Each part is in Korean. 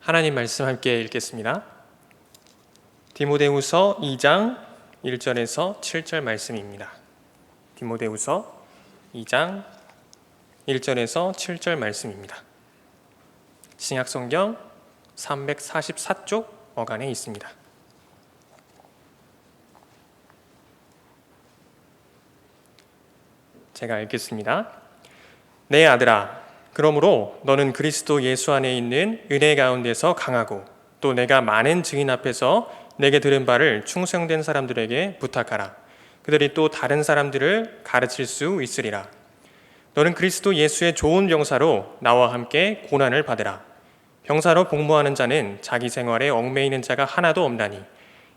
하나님 말씀 함께 읽겠습니다. 디모데후서 2장 1절에서 7절 말씀입니다. 디모데후서 2장 1절에서 7절 말씀입니다. 신약성경 344쪽 어간에 있습니다. 제가 읽겠습니다. 내 아들아, 그러므로 너는 그리스도 예수 안에 있는 은혜 가운데서 강하고 또 내가 많은 증인 앞에서 내게 들은 바를 충성된 사람들에게 부탁하라. 그들이 또 다른 사람들을 가르칠 수 있으리라. 너는 그리스도 예수의 좋은 병사로 나와 함께 고난을 받으라. 병사로 복무하는 자는 자기 생활에 얽매이는 자가 하나도 없나니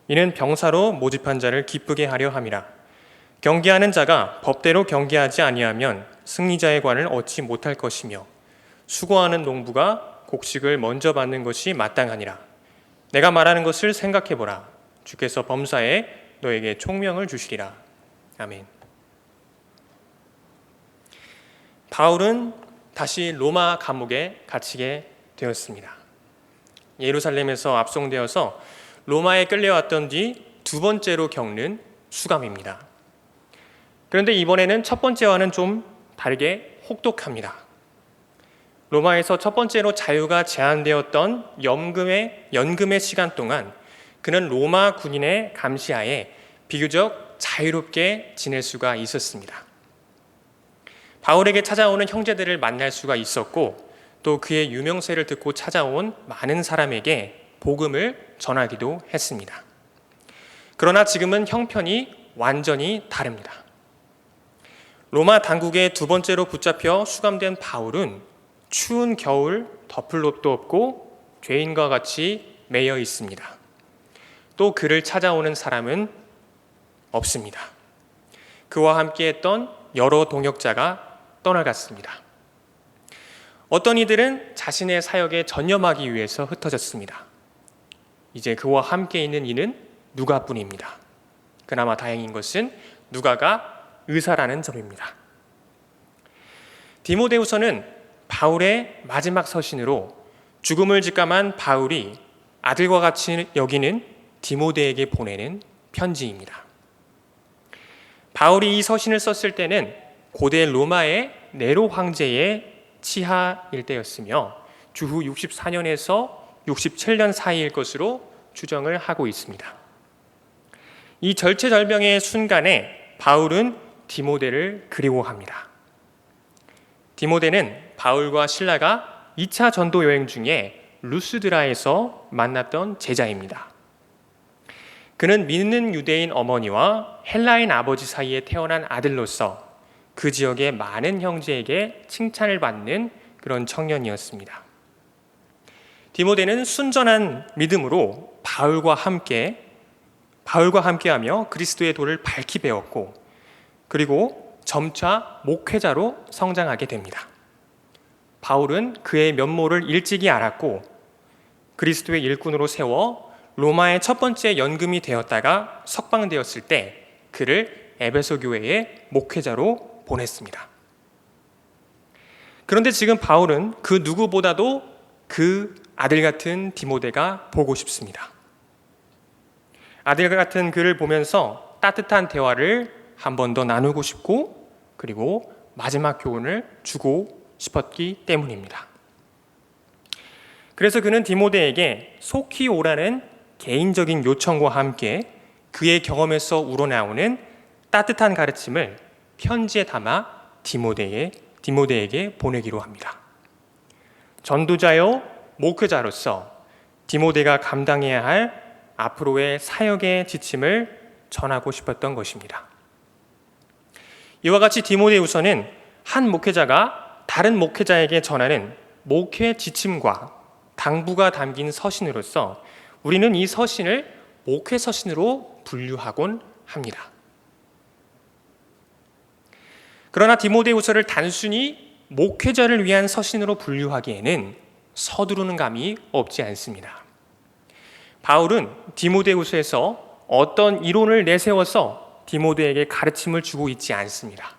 이는 병사로 모집한 자를 기쁘게 하려 함이라. 경계하는 자가 법대로 경계하지 아니하면 승리자의 관을 얻지 못할 것이며 수고하는 농부가 곡식을 먼저 받는 것이 마땅하니라. 내가 말하는 것을 생각해보라. 주께서 범사에 너에게 총명을 주시리라. 아멘. 바울은 다시 로마 감옥에 갇히게 되었습니다. 예루살렘에서 압송되어서 로마에 끌려왔던 뒤 두 번째로 겪는 수감입니다. 그런데 이번에는 첫 번째와는 좀 다르게 혹독합니다. 로마에서 첫 번째로 자유가 제한되었던 연금의 시간 동안 그는 로마 군인의 감시하에 비교적 자유롭게 지낼 수가 있었습니다. 바울에게 찾아오는 형제들을 만날 수가 있었고 또 그의 유명세를 듣고 찾아온 많은 사람에게 복음을 전하기도 했습니다. 그러나 지금은 형편이 완전히 다릅니다. 로마 당국에 두 번째로 붙잡혀 수감된 바울은 추운 겨울 덮을 옷도 없고 죄인과 같이 매여 있습니다. 또 그를 찾아오는 사람은 없습니다. 그와 함께했던 여러 동역자가 떠나갔습니다. 어떤 이들은 자신의 사역에 전념하기 위해서 흩어졌습니다. 이제 그와 함께 있는 이는 누가뿐입니다. 그나마 다행인 것은 누가가 의사라는 점입니다. 디모데후서는 바울의 마지막 서신으로 죽음을 직감한 바울이 아들과 같이 여기는 디모데에게 보내는 편지입니다. 바울이 이 서신을 썼을 때는 고대 로마의 네로 황제의 치하 일대였으며 주후 64년에서 67년 사이일 것으로 추정을 하고 있습니다. 이 절체절명의 순간에 바울은 디모데를 그리워합니다. 디모데는 바울과 실라가 2차 전도 여행 중에 루스드라에서 만났던 제자입니다. 그는 믿는 유대인 어머니와 헬라인 아버지 사이에 태어난 아들로서 그 지역의 많은 형제에게 칭찬을 받는 그런 청년이었습니다. 디모데는 순전한 믿음으로 바울과 함께하며 그리스도의 도를 밝히 배웠고 그리고 점차 목회자로 성장하게 됩니다. 바울은 그의 면모를 일찍이 알았고 그리스도의 일꾼으로 세워 로마의 첫 번째 연금이 되었다가 석방되었을 때 그를 에베소 교회의 목회자로 보냈습니다. 그런데 지금 바울은 그 누구보다도 그 아들 같은 디모데가 보고 싶습니다. 아들 같은 그를 보면서 따뜻한 대화를 한 번 더 나누고 싶고 그리고 마지막 교훈을 주고 싶었기 때문입니다. 그래서 그는 디모데에게 속히 오라는 개인적인 요청과 함께 그의 경험에서 우러나오는 따뜻한 가르침을 편지에 담아 디모데에게 보내기로 합니다. 전도자요 목회자로서 디모데가 감당해야 할 앞으로의 사역의 지침을 전하고 싶었던 것입니다. 이와 같이 디모데후서는 한 목회자가 다른 목회자에게 전하는 목회 지침과 당부가 담긴 서신으로서 우리는 이 서신을 목회 서신으로 분류하곤 합니다. 그러나 디모데후서를 단순히 목회자를 위한 서신으로 분류하기에는 서두르는 감이 없지 않습니다. 바울은 디모데후서에서 어떤 이론을 내세워서 디모데에게 가르침을 주고 있지 않습니다.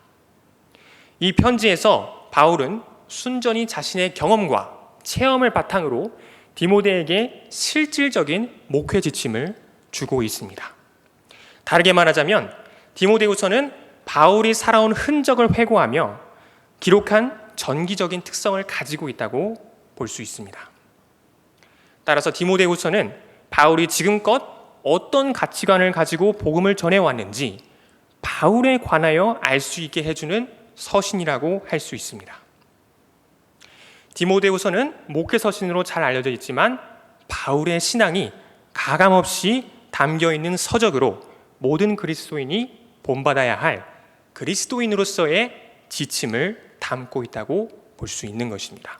이 편지에서 바울은 순전히 자신의 경험과 체험을 바탕으로 디모데에게 실질적인 목회 지침을 주고 있습니다. 다르게 말하자면 디모데후서는 바울이 살아온 흔적을 회고하며 기록한 전기적인 특성을 가지고 있다고 볼 수 있습니다. 따라서 디모데후서는 바울이 지금껏 어떤 가치관을 가지고 복음을 전해왔는지 바울에 관하여 알 수 있게 해주는 서신이라고 할 수 있습니다. 디모데후서는 목회 서신으로 잘 알려져 있지만 바울의 신앙이 가감없이 담겨있는 서적으로 모든 그리스도인이 본받아야 할 그리스도인으로서의 지침을 담고 있다고 볼 수 있는 것입니다.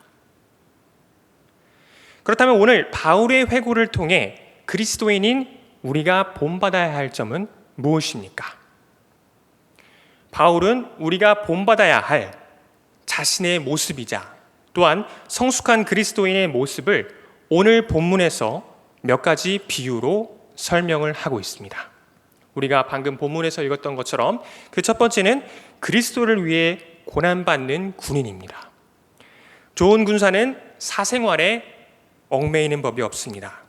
그렇다면 오늘 바울의 회고를 통해 그리스도인인 우리가 본받아야 할 점은 무엇입니까? 바울은 우리가 본받아야 할 자신의 모습이자 또한 성숙한 그리스도인의 모습을 오늘 본문에서 몇 가지 비유로 설명을 하고 있습니다. 우리가 방금 본문에서 읽었던 것처럼 그 첫 번째는 그리스도를 위해 고난받는 군인입니다. 좋은 군사는 사생활에 얽매이는 법이 없습니다.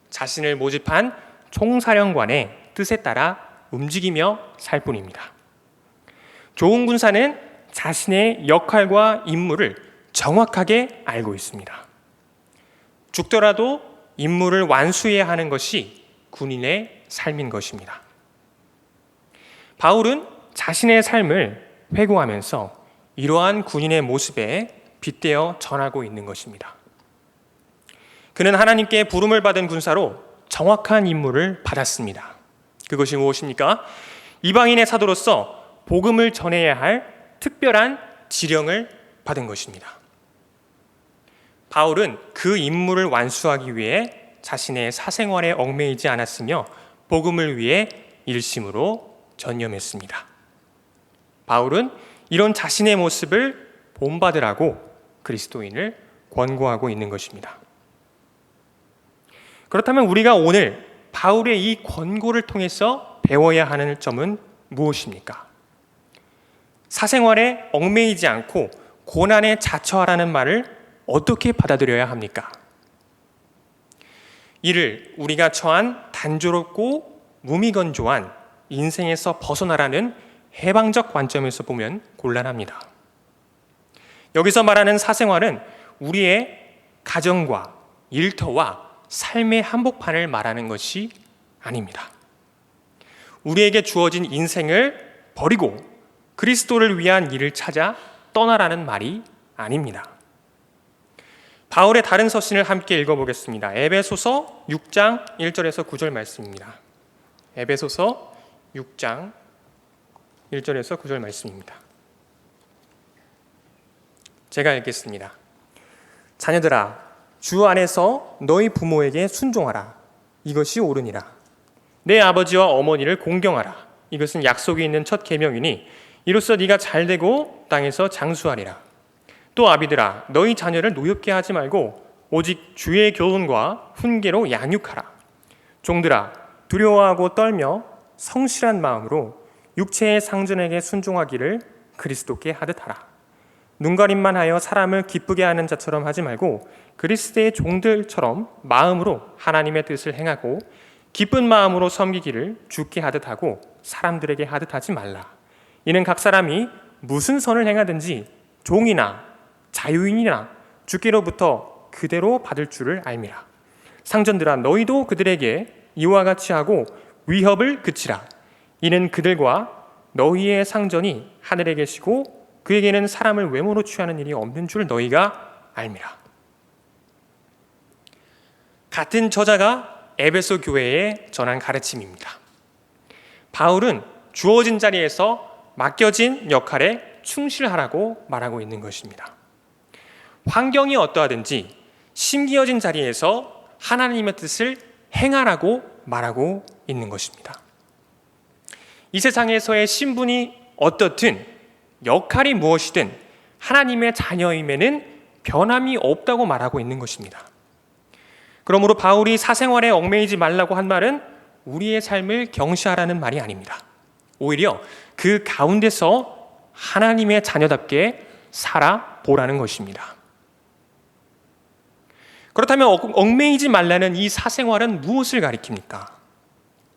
자신을 모집한 총사령관의 뜻에 따라 움직이며 살 뿐입니다. 좋은 군사는 자신의 역할과 임무를 정확하게 알고 있습니다. 죽더라도 임무를 완수해야 하는 것이 군인의 삶인 것입니다. 바울은 자신의 삶을 회고하면서 이러한 군인의 모습에 빗대어 전하고 있는 것입니다. 그는 하나님께 부름을 받은 군사로 정확한 임무를 받았습니다. 그것이 무엇입니까? 이방인의 사도로서 복음을 전해야 할 특별한 지령을 받은 것입니다. 바울은 그 임무를 완수하기 위해 자신의 사생활에 얽매이지 않았으며 복음을 위해 일심으로 전념했습니다. 바울은 이런 자신의 모습을 본받으라고 그리스도인을 권고하고 있는 것입니다. 그렇다면 우리가 오늘 바울의 이 권고를 통해서 배워야 하는 점은 무엇입니까? 사생활에 얽매이지 않고 고난에 자처하라는 말을 어떻게 받아들여야 합니까? 이를 우리가 처한 단조롭고 무미건조한 인생에서 벗어나라는 해방적 관점에서 보면 곤란합니다. 여기서 말하는 사생활은 우리의 가정과 일터와 삶의 한복판을 말하는 것이 아닙니다. 우리에게 주어진 인생을 버리고 그리스도를 위한 일을 찾아 떠나라는 말이 아닙니다. 바울의 다른 서신을 함께 읽어보겠습니다. 에베소서 6장 1절에서 9절 말씀입니다. 에베소서 6장 1절에서 9절 말씀입니다. 제가 읽겠습니다. 자녀들아, 주 안에서 너희 부모에게 순종하라. 이것이 옳으니라. 내 아버지와 어머니를 공경하라. 이것은 약속이 있는 첫 계명이니 이로써 네가 잘되고 땅에서 장수하리라. 또 아비들아, 너희 자녀를 노엽게 하지 말고 오직 주의 교훈과 훈계로 양육하라. 종들아, 두려워하고 떨며 성실한 마음으로 육체의 상전에게 순종하기를 그리스도께 하듯 하라. 눈가림만 하여 사람을 기쁘게 하는 자처럼 하지 말고 그리스도의 종들처럼 마음으로 하나님의 뜻을 행하고 기쁜 마음으로 섬기기를 주께 하듯 하고 사람들에게 하듯 하지 말라. 이는 각 사람이 무슨 선을 행하든지 종이나 자유인이나 주께로부터 그대로 받을 줄을 알미라. 상전들아, 너희도 그들에게 이와 같이 하고 위협을 그치라. 이는 그들과 너희의 상전이 하늘에 계시고 그에게는 사람을 외모로 취하는 일이 없는 줄 너희가 알미라. 같은 저자가 에베소 교회에 전한 가르침입니다. 바울은 주어진 자리에서 맡겨진 역할에 충실하라고 말하고 있는 것입니다. 환경이 어떠하든지 심기어진 자리에서 하나님의 뜻을 행하라고 말하고 있는 것입니다. 이 세상에서의 신분이 어떻든 역할이 무엇이든 하나님의 자녀임에는 변함이 없다고 말하고 있는 것입니다. 그러므로 바울이 사생활에 얽매이지 말라고 한 말은 우리의 삶을 경시하라는 말이 아닙니다. 오히려 그 가운데서 하나님의 자녀답게 살아보라는 것입니다. 그렇다면 얽매이지 말라는 이 사생활은 무엇을 가리킵니까?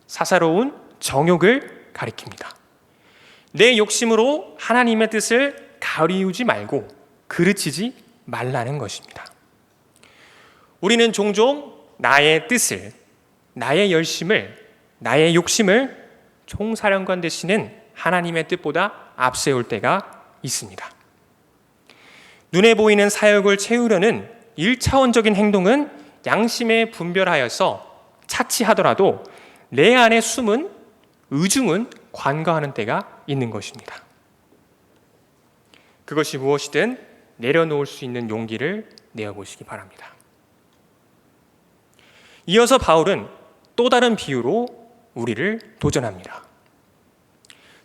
사사로운 정욕을 가리킵니다. 내 욕심으로 하나님의 뜻을 가리우지 말고 그르치지 말라는 것입니다. 우리는 종종 나의 뜻을, 나의 열심을, 나의 욕심을 총사령관 되시는 하나님의 뜻보다 앞세울 때가 있습니다. 눈에 보이는 사역을 채우려는 1차원적인 행동은 양심에 분별하여서 차치하더라도 내 안에 숨은 의중은 관과하는 때가 있는 것입니다. 그것이 무엇이든 내려놓을 수 있는 용기를 내어보시기 바랍니다. 이어서 바울은 또 다른 비유로 우리를 도전합니다.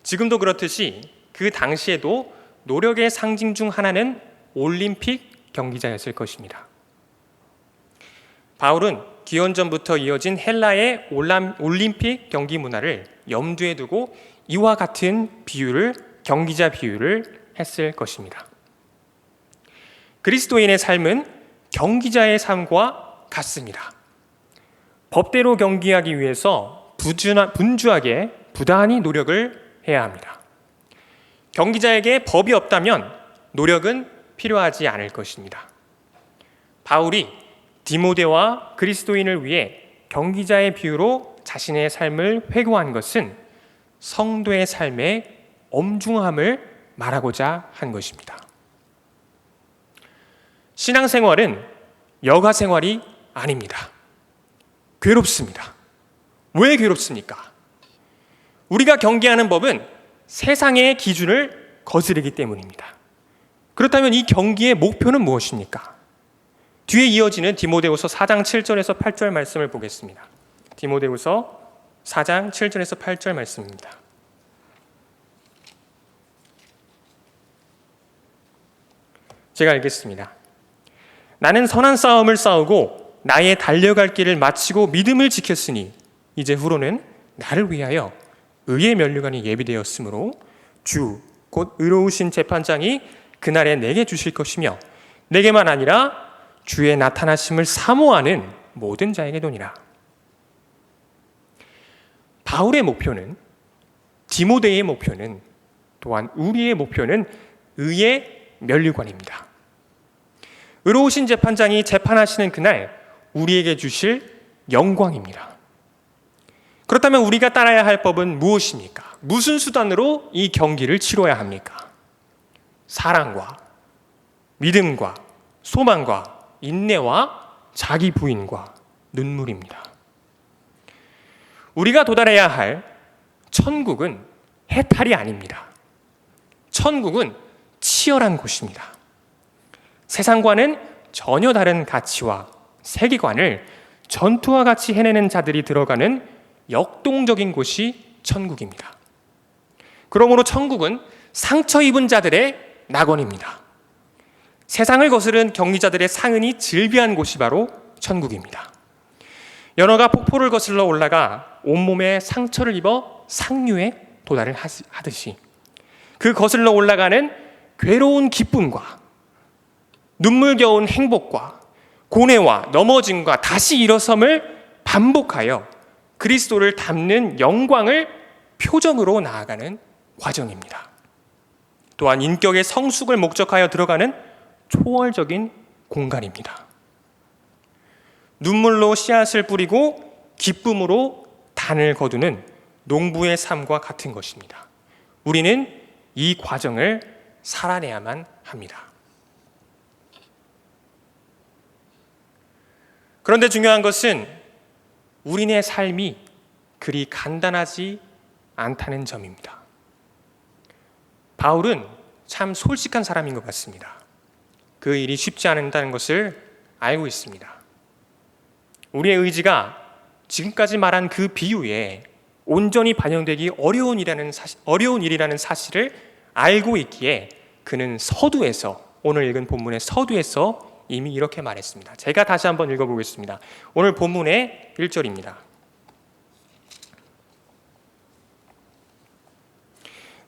지금도 그렇듯이 그 당시에도 노력의 상징 중 하나는 올림픽 경기자였을 것입니다. 바울은 기원전부터 이어진 헬라의 올림픽 경기 문화를 염두에 두고 이와 같은 경기자 비유를 했을 것입니다. 그리스도인의 삶은 경기자의 삶과 같습니다. 법대로 경기하기 위해서 분주하게 부단히 노력을 해야 합니다. 경기자에게 법이 없다면 노력은 필요하지 않을 것입니다. 바울이 디모데와 그리스도인을 위해 경기자의 비유로 자신의 삶을 회고한 것은 성도의 삶의 엄중함을 말하고자 한 것입니다. 신앙생활은 여가생활이 아닙니다. 괴롭습니다. 왜 괴롭습니까? 우리가 경계하는 법은 세상의 기준을 거스르기 때문입니다. 그렇다면 이 경기의 목표는 무엇입니까? 뒤에 이어지는 디모데후서 4장 7절에서 8절 말씀을 보겠습니다. 디모데후서 4장 7절에서 8절 말씀입니다. 제가 읽겠습니다. 나는 선한 싸움을 싸우고 나의 달려갈 길을 마치고 믿음을 지켰으니 이제 후로는 나를 위하여 의의 면류관이 예비되었으므로 주 곧 의로우신 재판장이 그날에 내게 주실 것이며 내게만 아니라 주의 나타나심을 사모하는 모든 자에게도니라. 바울의 목표는, 디모데의 목표는, 또한 우리의 목표는 의의 면류관입니다. 의로우신 재판장이 재판하시는 그날 우리에게 주실 영광입니다. 그렇다면 우리가 따라야 할 법은 무엇입니까? 무슨 수단으로 이 경기를 치러야 합니까? 사랑과 믿음과 소망과 인내와 자기 부인과 눈물입니다. 우리가 도달해야 할 천국은 해탈이 아닙니다. 천국은 치열한 곳입니다. 세상과는 전혀 다른 가치와 세계관을 전투와 같이 해내는 자들이 들어가는 역동적인 곳이 천국입니다. 그러므로 천국은 상처 입은 자들의 낙원입니다. 세상을 거스른 경기자들의 상흔이 즐비한 곳이 바로 천국입니다. 연어가 폭포를 거슬러 올라가 온몸에 상처를 입어 상류에 도달을 하듯이 그 거슬러 올라가는 괴로운 기쁨과 눈물겨운 행복과 고뇌와 넘어짐과 다시 일어섬을 반복하여 그리스도를 닮는 영광을 표정으로 나아가는 과정입니다. 또한 인격의 성숙을 목적하여 들어가는 초월적인 공간입니다. 눈물로 씨앗을 뿌리고 기쁨으로 단을 거두는 농부의 삶과 같은 것입니다. 우리는 이 과정을 살아내야만 합니다. 그런데 중요한 것은 우리네 삶이 그리 간단하지 않다는 점입니다. 바울은 참 솔직한 사람인 것 같습니다. 그 일이 쉽지 않다는 것을 알고 있습니다. 우리의 의지가 지금까지 말한 그 비유에 온전히 반영되기 어려운 일이라는 사실을 알고 있기에 그는 서두에서, 오늘 읽은 본문의 서두에서 이미 이렇게 말했습니다. 제가 다시 한번 읽어보겠습니다. 오늘 본문의 1절입니다.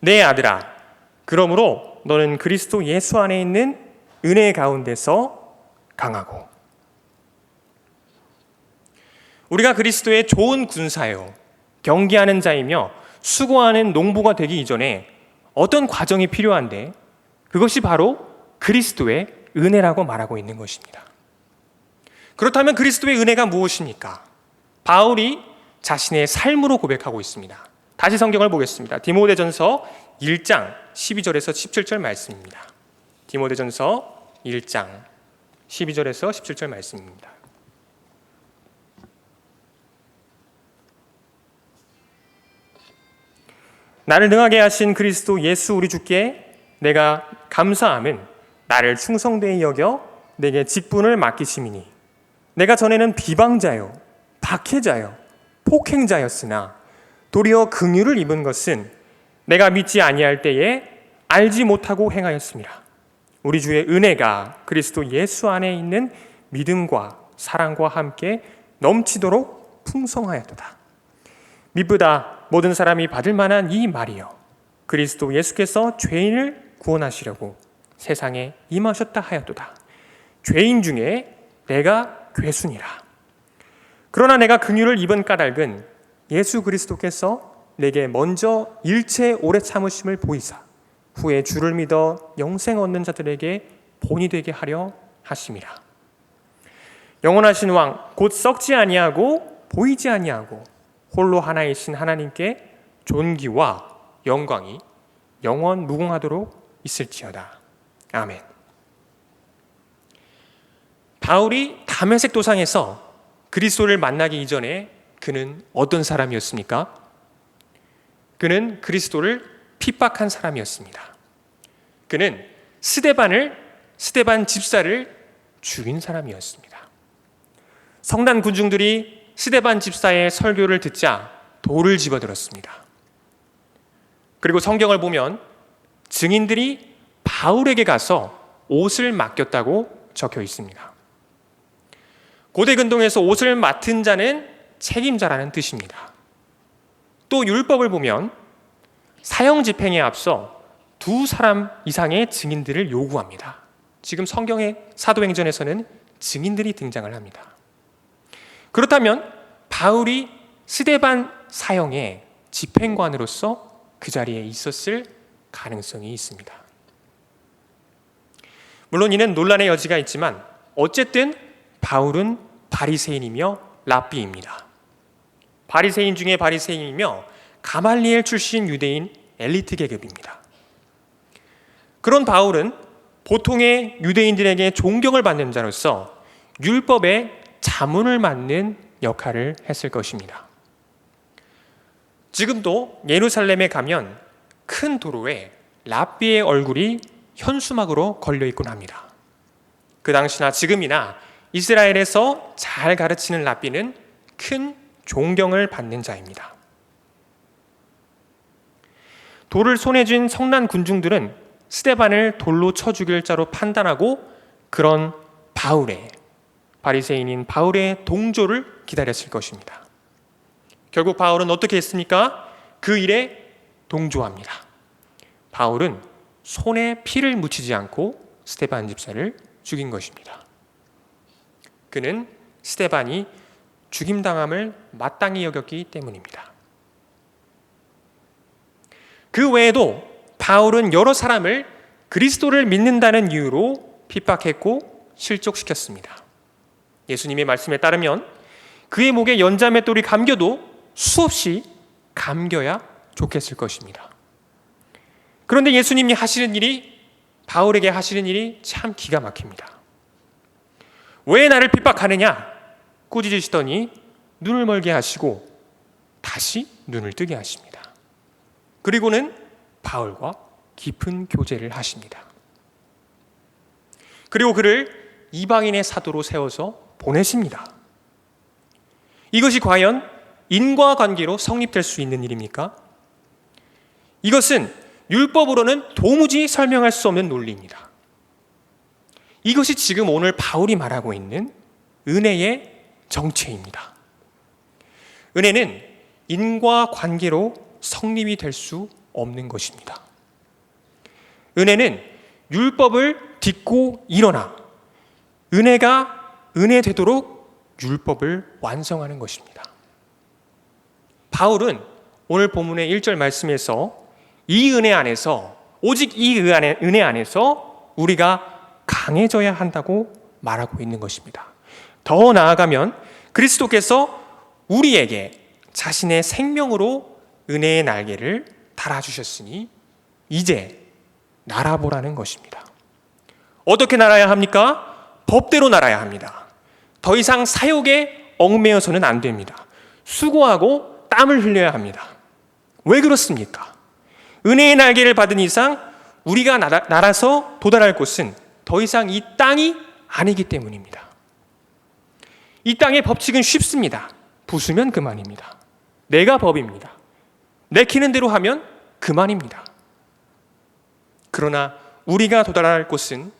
내 아들아, 그러므로 너는 그리스도 예수 안에 있는 은혜 가운데서 강하고. 우리가 그리스도의 좋은 군사요, 경계하는 자이며 수고하는 농부가 되기 이전에 어떤 과정이 필요한데 그것이 바로 그리스도의 은혜라고 말하고 있는 것입니다. 그렇다면 그리스도의 은혜가 무엇입니까? 바울이 자신의 삶으로 고백하고 있습니다. 다시 성경을 보겠습니다. 디모데전서 1장 12절에서 17절 말씀입니다. 디모데전서 1장 12절에서 17절 말씀입니다. 나를 능하게 하신 그리스도 예수 우리 주께 내가 감사함은 나를 충성되이 여겨 내게 직분을 맡기심이니 내가 전에는 비방자요 박해자요 폭행자였으나 도리어 긍휼을 입은 것은 내가 믿지 아니할 때에 알지 못하고 행하였습니다. 우리 주의 은혜가 그리스도 예수 안에 있는 믿음과 사랑과 함께 넘치도록 풍성하였도다. 미쁘다 모든 사람이 받을 만한 이 말이여 그리스도 예수께서 죄인을 구원하시려고 세상에 임하셨다 하였도다. 죄인 중에 내가 괴순이라. 그러나 내가 긍휼을 입은 까닭은 예수 그리스도께서 내게 먼저 일체 오래 참으심을 보이사 후에 주를 믿어 영생 얻는 자들에게 본이 되게 하려 하심이라. 영원하신 왕 곧 썩지 아니하고 보이지 아니하고 홀로 하나이신 하나님께 존귀와 영광이 영원 무궁하도록 있을지어다. 아멘. 바울이 다메섹 도상에서 그리스도를 만나기 이전에 그는 어떤 사람이었습니까? 그는 그리스도를 핍박한 사람이었습니다. 그는 스데반 집사를 죽인 사람이었습니다. 성난 군중들이 스데반 집사의 설교를 듣자 돌을 집어들었습니다. 그리고 성경을 보면 증인들이 바울에게 가서 옷을 맡겼다고 적혀 있습니다. 고대 근동에서 옷을 맡은 자는 책임자라는 뜻입니다. 또 율법을 보면 사형 집행에 앞서 2사람 이상의 증인들을 요구합니다. 지금 성경의 사도행전에서는 증인들이 등장을 합니다. 그렇다면 바울이 스데반 사형의 집행관으로서 그 자리에 있었을 가능성이 있습니다. 물론 이는 논란의 여지가 있지만 어쨌든 바울은 바리새인이며 랍비입니다. 바리새인 중에 바리새인이며 가말리엘 출신 유대인 엘리트 계급입니다. 그런 바울은 보통의 유대인들에게 존경을 받는 자로서 율법의 자문을 맡는 역할을 했을 것입니다. 지금도 예루살렘에 가면 큰 도로에 랍비의 얼굴이 현수막으로 걸려 있곤 합니다. 그 당시나 지금이나 이스라엘에서 잘 가르치는 랍비는 큰 존경을 받는 자입니다. 돌을 손에 쥔 성난 군중들은 스데반을 돌로 쳐 죽일 자로 판단하고 그런 바리새인인 바울의 동조를 기다렸을 것입니다. 결국 바울은 어떻게 했습니까? 그 일에 동조합니다. 바울은 손에 피를 묻히지 않고 스데반 집사를 죽인 것입니다. 그는 스데반이 죽임당함을 마땅히 여겼기 때문입니다. 그 외에도 바울은 여러 사람을 그리스도를 믿는다는 이유로 핍박했고 실족시켰습니다. 예수님의 말씀에 따르면 그의 목에 연자맷돌이 감겨도 수없이 감겨야 좋겠을 것입니다. 그런데 예수님이 바울에게 하시는 일이 참 기가 막힙니다. 왜 나를 핍박하느냐? 꾸짖으시더니 눈을 멀게 하시고 다시 눈을 뜨게 하십니다. 그리고는 바울과 깊은 교제를 하십니다. 그리고 그를 이방인의 사도로 세워서 보내십니다. 이것이 과연 인과관계로 성립될 수 있는 일입니까? 이것은 율법으로는 도무지 설명할 수 없는 논리입니다. 이것이 지금 오늘 바울이 말하고 있는 은혜의 정체입니다. 은혜는 인과관계로 성립이 될 수 없는 것입니다. 은혜는 율법을 딛고 일어나 은혜가 은혜 되도록 율법을 완성하는 것입니다. 바울은 오늘 본문의 1절 말씀에서 이 은혜 안에서, 오직 이 은혜 안에서 우리가 강해져야 한다고 말하고 있는 것입니다. 더 나아가면 그리스도께서 우리에게 자신의 생명으로 은혜의 날개를 달아주셨으니 이제 날아보라는 것입니다. 어떻게 날아야 합니까? 법대로 날아야 합니다. 더 이상 사욕에 얽매여서는 안 됩니다. 수고하고 땀을 흘려야 합니다. 왜 그렇습니까? 은혜의 날개를 받은 이상 우리가 날아서 도달할 곳은 더 이상 이 땅이 아니기 때문입니다. 이 땅의 법칙은 쉽습니다. 부수면 그만입니다. 내가 법입니다. 내키는 대로 하면 그만입니다. 그러나 우리가 도달할 곳은,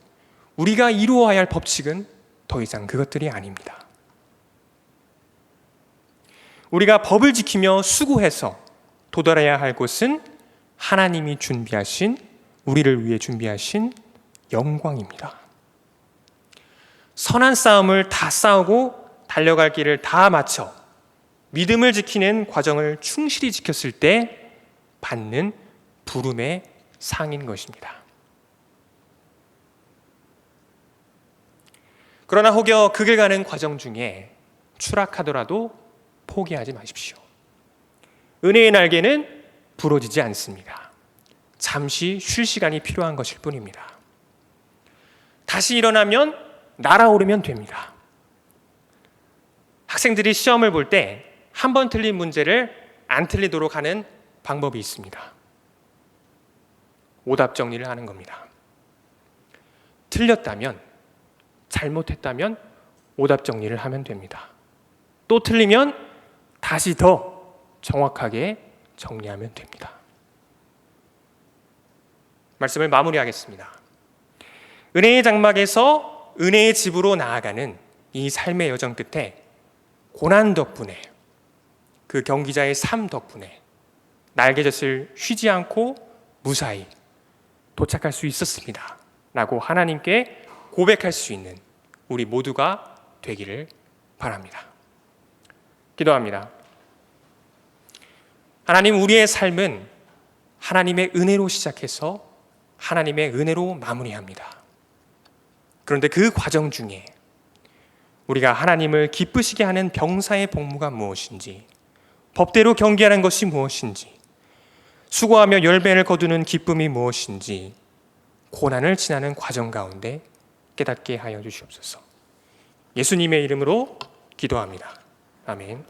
우리가 이루어야 할 법칙은 더 이상 그것들이 아닙니다. 우리가 법을 지키며 수고해서 도달해야 할 곳은 하나님이 준비하신, 우리를 위해 준비하신 영광입니다. 선한 싸움을 다 싸우고 달려갈 길을 다 마쳐 믿음을 지키는 과정을 충실히 지켰을 때 받는 부름의 상인 것입니다. 그러나 혹여 그 길 가는 과정 중에 추락하더라도 포기하지 마십시오. 은혜의 날개는 부러지지 않습니다. 잠시 쉴 시간이 필요한 것일 뿐입니다. 다시 일어나면 날아오르면 됩니다. 학생들이 시험을 볼 때 한 번 틀린 문제를 안 틀리도록 하는 방법이 있습니다. 오답 정리를 하는 겁니다. 틀렸다면, 잘못했다면 오답 정리를 하면 됩니다. 또 틀리면 다시 더 정확하게 정리하면 됩니다. 말씀을 마무리하겠습니다. 은혜의 장막에서 은혜의 집으로 나아가는 이 삶의 여정 끝에 고난 덕분에, 그 경기자의 삶 덕분에 날개젓을 쉬지 않고 무사히 도착할 수 있었습니다 라고 하나님께 고백할 수 있는 우리 모두가 되기를 바랍니다. 기도합니다. 하나님, 우리의 삶은 하나님의 은혜로 시작해서 하나님의 은혜로 마무리합니다. 그런데 그 과정 중에 우리가 하나님을 기쁘시게 하는 병사의 복무가 무엇인지, 법대로 경계하는 것이 무엇인지, 수고하며 열매를 거두는 기쁨이 무엇인지 고난을 지나는 과정 가운데 깨닫게 하여 주시옵소서. 예수님의 이름으로 기도합니다. 아멘.